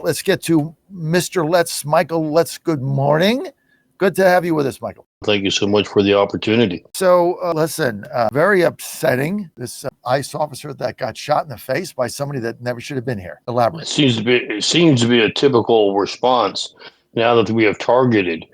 Let's get to Mr. Letts, Michael Letts. Good morning. Good to have you with us, Michael. Thank you so much for the opportunity. So listen, very upsetting, this ICE officer that got shot in the face by somebody that never should have been here. Elaborate. It seems to be a typical response now that we have targeted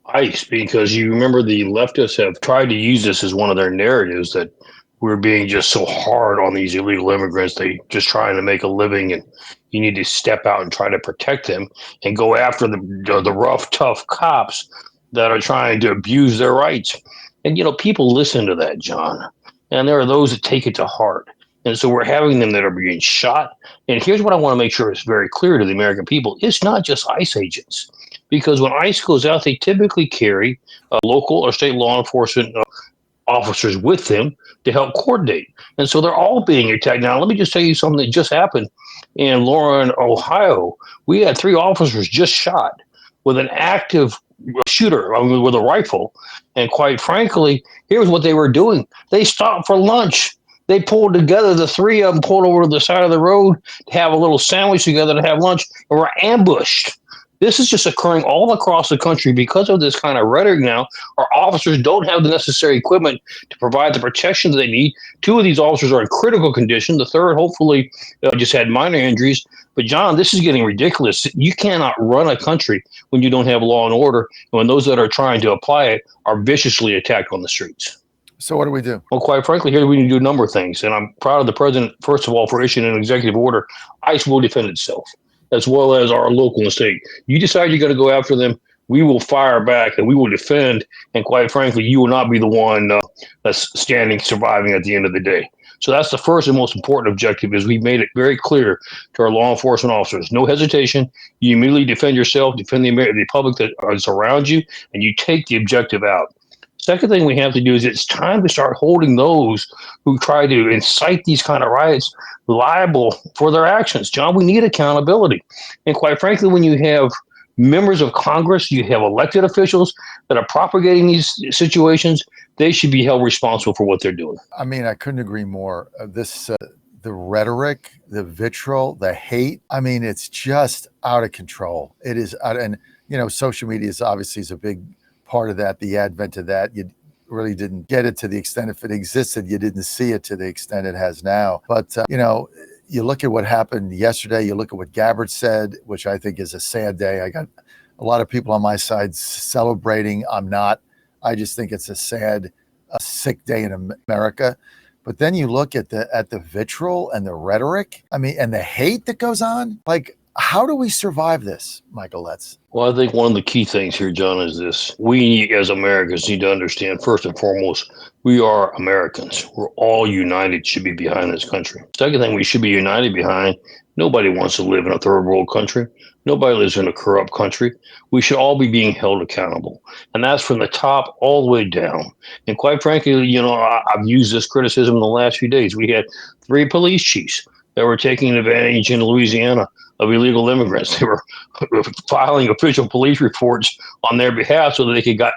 ICE, because you remember the leftists have tried to use this as one of their narratives, that we're being just so hard on these illegal immigrants. They just trying to make a living, and you need to step out and try to protect them and go after the rough, tough cops that are trying to abuse their rights. And people listen to that, John, and there are those that take it to heart. And so we're having them that are being shot. And here's what I want to make sure is very clear to the American people: it's not just ICE agents, because when ICE goes out, they typically carry local or state law enforcement officers with them to help coordinate. And so they're all being attacked. Now, let me just tell you something that just happened in Lauren, Ohio. We had 3 officers just shot with an active shooter, with a rifle. And quite frankly, here's what they were doing. They stopped for lunch. They pulled together, the 3 of them pulled over to the side of the road to have a little sandwich together to have lunch, and were ambushed. This is just occurring all across the country because of this kind of rhetoric now. Our officers don't have the necessary equipment to provide the protection that they need. 2 of these officers are in critical condition. The third, hopefully, just had minor injuries. But, John, this is getting ridiculous. You cannot run a country when you don't have law and order, and when those that are trying to apply it are viciously attacked on the streets. So what do we do? Well, quite frankly, here we need to do a number of things. And I'm proud of the president, first of all, for issuing an executive order. ICE will defend itself, as well as our local and state. You decide you're going to go after them, we will fire back and we will defend. And quite frankly, you will not be the one that's standing, surviving at the end of the day. So that's the first and most important objective, is we made it very clear to our law enforcement officers: no hesitation. You immediately defend yourself, defend the public that is around you, and you take the objective out. Second thing we have to do is it's time to start holding those who try to incite these kind of riots liable for their actions. John, we need accountability. And quite frankly, when you have members of Congress, you have elected officials that are propagating these situations, they should be held responsible for what they're doing. I mean, I couldn't agree more. The rhetoric, the vitriol, the hate, I mean, it's just out of control. It is out, and social media is obviously a big part of that. The advent of that, you really didn't get it to the extent, if it existed, you didn't see it to the extent it has now. But you look at what happened yesterday, you look at what Gabbard said, which I think is a sad day. I got a lot of people on my side celebrating. I'm not. I just think it's a sad, sick day in America. But then you look at the vitriol and the rhetoric, I mean, and the hate that goes on. Like, how do we survive this, Michael Letts? Well, I think one of the key things here, John, is this: we as Americans need to understand, first and foremost, we are Americans. We're all united, should be behind this country. Second thing we should be united behind: nobody wants to live in a third world country. Nobody lives in a corrupt country. We should all be being held accountable. And that's from the top all the way down. And quite frankly, I've used this criticism in the last few days. We had 3 police chiefs that were taking advantage in Louisiana of illegal immigrants. They were filing official police reports on their behalf so that they could get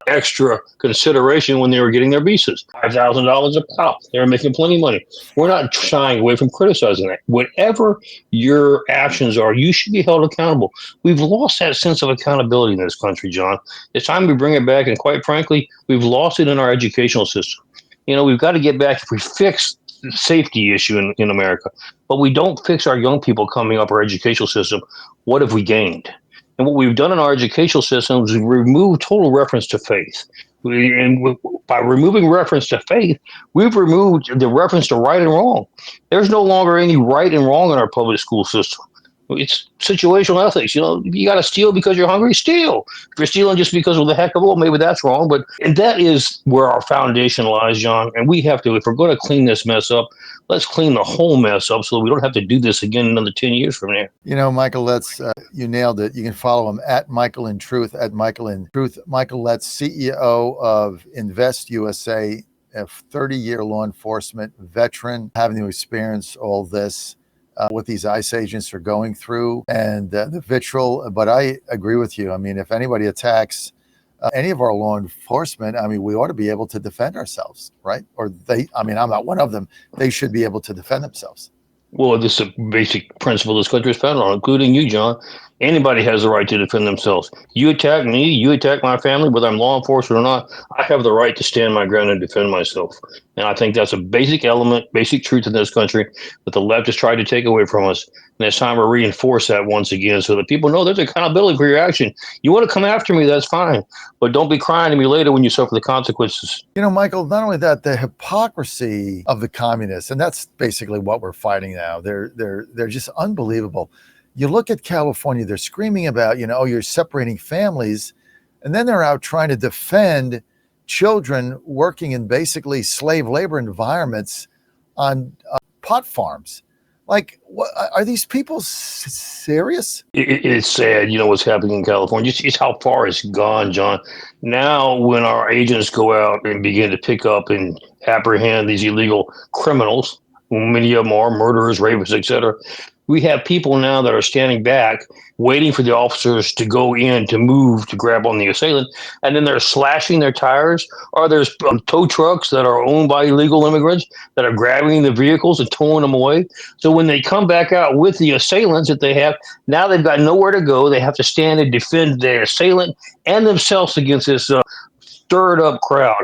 extra consideration when they were getting their visas. $5,000 a pop. They were making plenty of money. We're not shying away from criticizing that. Whatever your actions are, you should be held accountable. We've lost that sense of accountability in this country, John. It's time we bring it back, and quite frankly, we've lost it in our educational system. We've got to get back. If we fix the safety issue in America, but we don't fix our young people coming up our educational system, what have we gained? And what we've done in our educational system is remove total reference to faith. By removing reference to faith, we've removed the reference to right and wrong. There's no longer any right and wrong in our public school system. It's situational ethics. You got to steal because you're hungry, steal. If you're stealing just because of the heck of it, well, maybe that's wrong. And that is where our foundation lies, John. And we have to, if we're going to clean this mess up, let's clean the whole mess up so that we don't have to do this again another 10 years from now. Michael Letts, you nailed it. You can follow him at Michael in Truth, at Michael in Truth. Michael Letts, CEO of Invest USA, a 30-year law enforcement veteran, having to experience all this. What these ICE agents are going through and the vitriol. But I agree with you. I mean, if anybody attacks any of our law enforcement, I mean, we ought to be able to defend ourselves, right? Or I'm not one of them. They should be able to defend themselves. Well, this is a basic principle this country is founded on, including you, John. Anybody has the right to defend themselves. You attack me, you attack my family, whether I'm law enforcement or not, I have the right to stand my ground and defend myself. And I think that's a basic element, basic truth in this country that the left has tried to take away from us. And it's time to reinforce that once again so that people know there's accountability for your action. You want to come after me, that's fine. But don't be crying to me later when you suffer the consequences. Michael, not only that, the hypocrisy of the communists, and that's basically what we're fighting now. They're just unbelievable. You look at California, they're screaming about, oh, you're separating families, and then they're out trying to defend children working in basically slave labor environments on pot farms. Like, what, are these people serious? It's sad, what's happening in California. Just how far it's gone, John. Now, when our agents go out and begin to pick up and apprehend these illegal criminals, many of them are murderers, rapists, etc., we have people now that are standing back, waiting for the officers to go in to move to grab on the assailant, and then they're slashing their tires. Or there's tow trucks that are owned by illegal immigrants that are grabbing the vehicles and towing them away. So when they come back out with the assailants that they have, now they've got nowhere to go. They have to stand and defend their assailant and themselves against this stirred up crowd.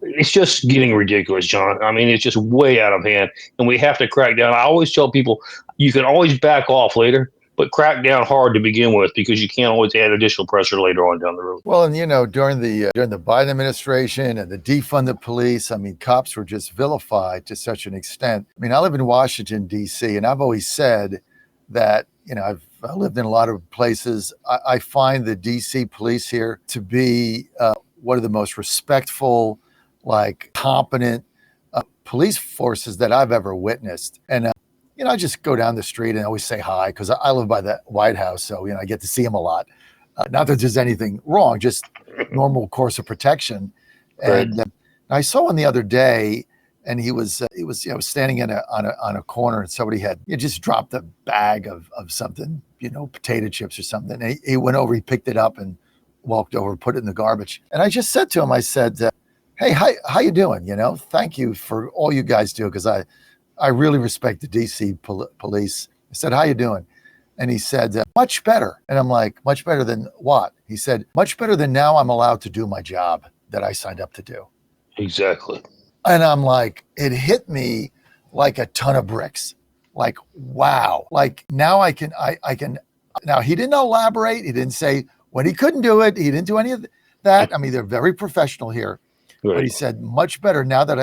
It's just getting ridiculous, John. I mean, it's just way out of hand, and we have to crack down. I always tell people you can always back off later, but crack down hard to begin with because you can't always add additional pressure later on down the road. Well, and during the Biden administration and the defund the police, I mean, cops were just vilified to such an extent. I mean, I live in Washington, D.C., and I've always said that I've lived in a lot of places. I find the D.C. police here to be one of the most respectful, like competent police forces that I've ever witnessed. And I just go down the street and always say hi because I live by the White House, so I get to see them a lot. Not that there's anything wrong, just normal course of protection. Right. And I saw one the other day, and he was standing on a corner, and somebody had just dropped a bag of something, potato chips or something. And he went over, he picked it up, and walked over, put it in the garbage. And I just said to him, I said, "Hey, how you doing? Thank you for all you guys do, because I really respect the DC police." I said, "How you doing?" And he said, "Much better." And I'm like, "Much better than what?" He said, "Much better than now I'm allowed to do my job that I signed up to do." Exactly. And I'm like, it hit me like a ton of bricks. Like, wow. Like now I can. Now he didn't elaborate. He didn't say when he couldn't do it. He didn't do any of that. I mean, they're very professional here. Right. But he said, "Much better now that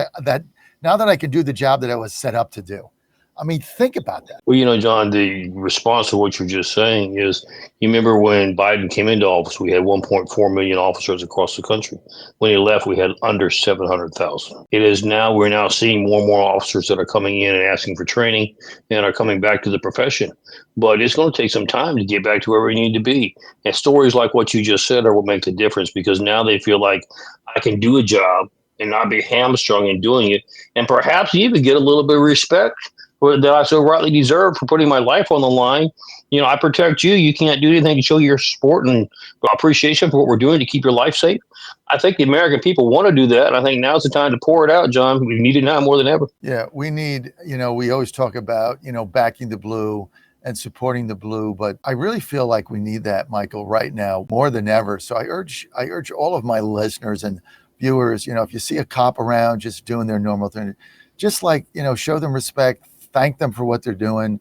I can do the job that I was set up to do." I mean, think about that. Well, John, the response to what you're just saying is, you remember when Biden came into office, we had 1.4 million officers across the country. When he left, we had under 700,000. We're now seeing more and more officers that are coming in and asking for training and are coming back to the profession. But it's going to take some time to get back to where we need to be. And stories like what you just said are what make the difference, because now they feel like I can do a job and not be hamstrung in doing it, and perhaps even get a little bit of respect that I so rightly deserve for putting my life on the line. I protect you. You can't do anything to show your support and appreciation for what we're doing to keep your life safe. I think the American people want to do that. And I think now's the time to pour it out, John. We need it now more than ever. Yeah, we need, we always talk about, backing the blue and supporting the blue, but I really feel like we need that, Michael, right now more than ever. So I urge all of my listeners and viewers, if you see a cop around just doing their normal thing, just show them respect, thank them for what they're doing,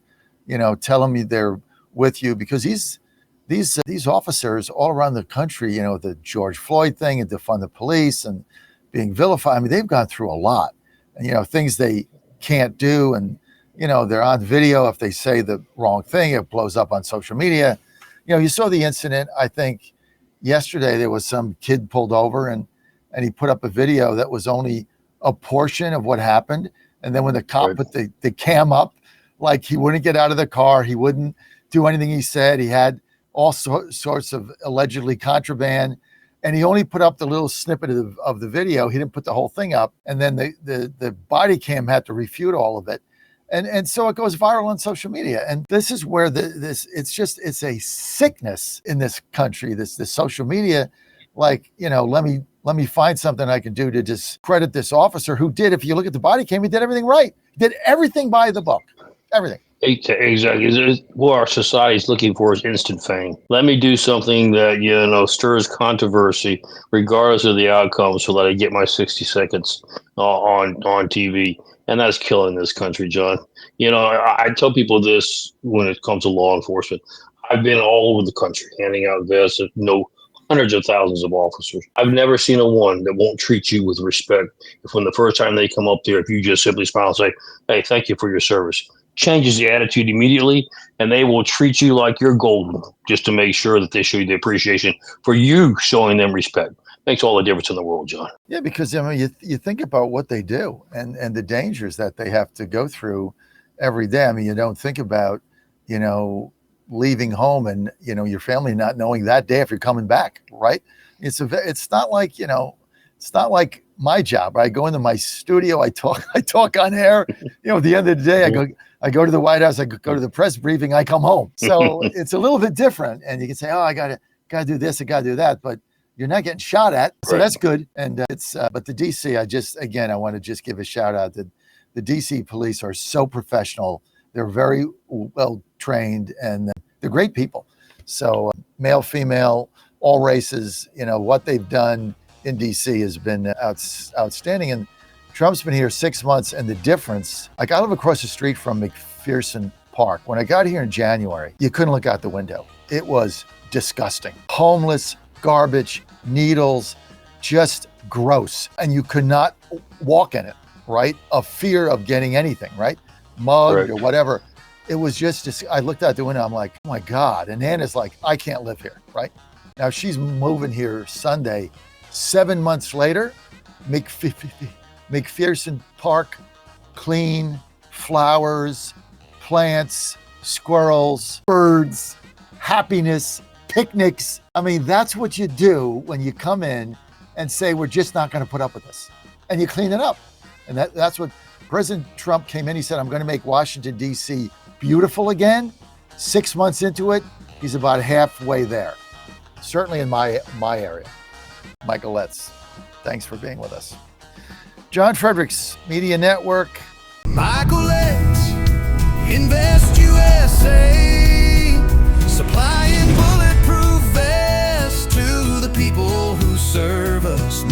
tell them they're with you, because these officers all around the country, the George Floyd thing and defund the police and being vilified, I mean, they've gone through a lot, and things they can't do, and they're on video. If they say the wrong thing, it blows up on social media. You saw the incident, I think yesterday, there was some kid pulled over and he put up a video that was only a portion of what happened. And then when the cop put the cam up, like he wouldn't get out of the car, he wouldn't do anything he said. He had all sorts of allegedly contraband, and he only put up the little snippet of the video. He didn't put the whole thing up. And then the body cam had to refute all of it. And so it goes viral on social media. And this is where it's a sickness in this country, this social media, like, let me find something I can do to discredit this officer who did, if you look at the body cam, he did everything right. He did everything by the book. everything. Exactly. What our society is looking for is instant fame. Let me do something that, stirs controversy, regardless of the outcome, so that I get my 60 seconds on TV. And that's killing this country, John. I tell people this when it comes to law enforcement. I've been all over the country handing out vests, hundreds of thousands of officers. I've never seen a one that won't treat you with respect. If when the first time they come up there, if you just simply smile and say, "Hey, thank you for your service," changes the attitude immediately, and they will treat you like you're golden, just to make sure that they show you the appreciation for you showing them respect. Makes all the difference in the world, John. Yeah, because I mean, you think about what they do and the dangers that they have to go through every day. I mean, you don't think about, leaving home and your family not knowing that day if you're coming back, right? It's not like it's not like my job. I go into my studio, I talk on air. At the end of the day, I go to the White House, I go to the press briefing, I come home. So it's a little bit different, and you can say, oh, I gotta do this, I gotta do that, but you're not getting shot at, so that's good. And but the DC, I want to just give a shout out that the DC police are so professional. They're very well trained, and they're great people. So male, female, all races, what they've done in DC has been outstanding. And Trump's been here 6 months, and the difference, like I live across the street from McPherson Park. When I got here in January, you couldn't look out the window. It was disgusting. Homeless, garbage, needles, just gross. And you could not walk in it, right? A fear of getting anything, right? Mugged or whatever. It was just, I looked out the window, I'm like, oh my God. And Anna's like, I can't live here, right? Now she's moving here Sunday. 7 months later, McPherson Park, clean, flowers, plants, squirrels, birds, happiness, picnics. I mean, that's what you do when you come in and say, we're just not going to put up with this. And you clean it up. And that's what President Trump came in. He said, I'm going to make Washington, D.C. beautiful again. 6 months into it, he's about halfway there. Certainly in my area. Michael Letts, thanks for being with us. John Fredericks, Media Network. Michael Letts, Invest USA, supplying bulletproof vests to the people who serve us.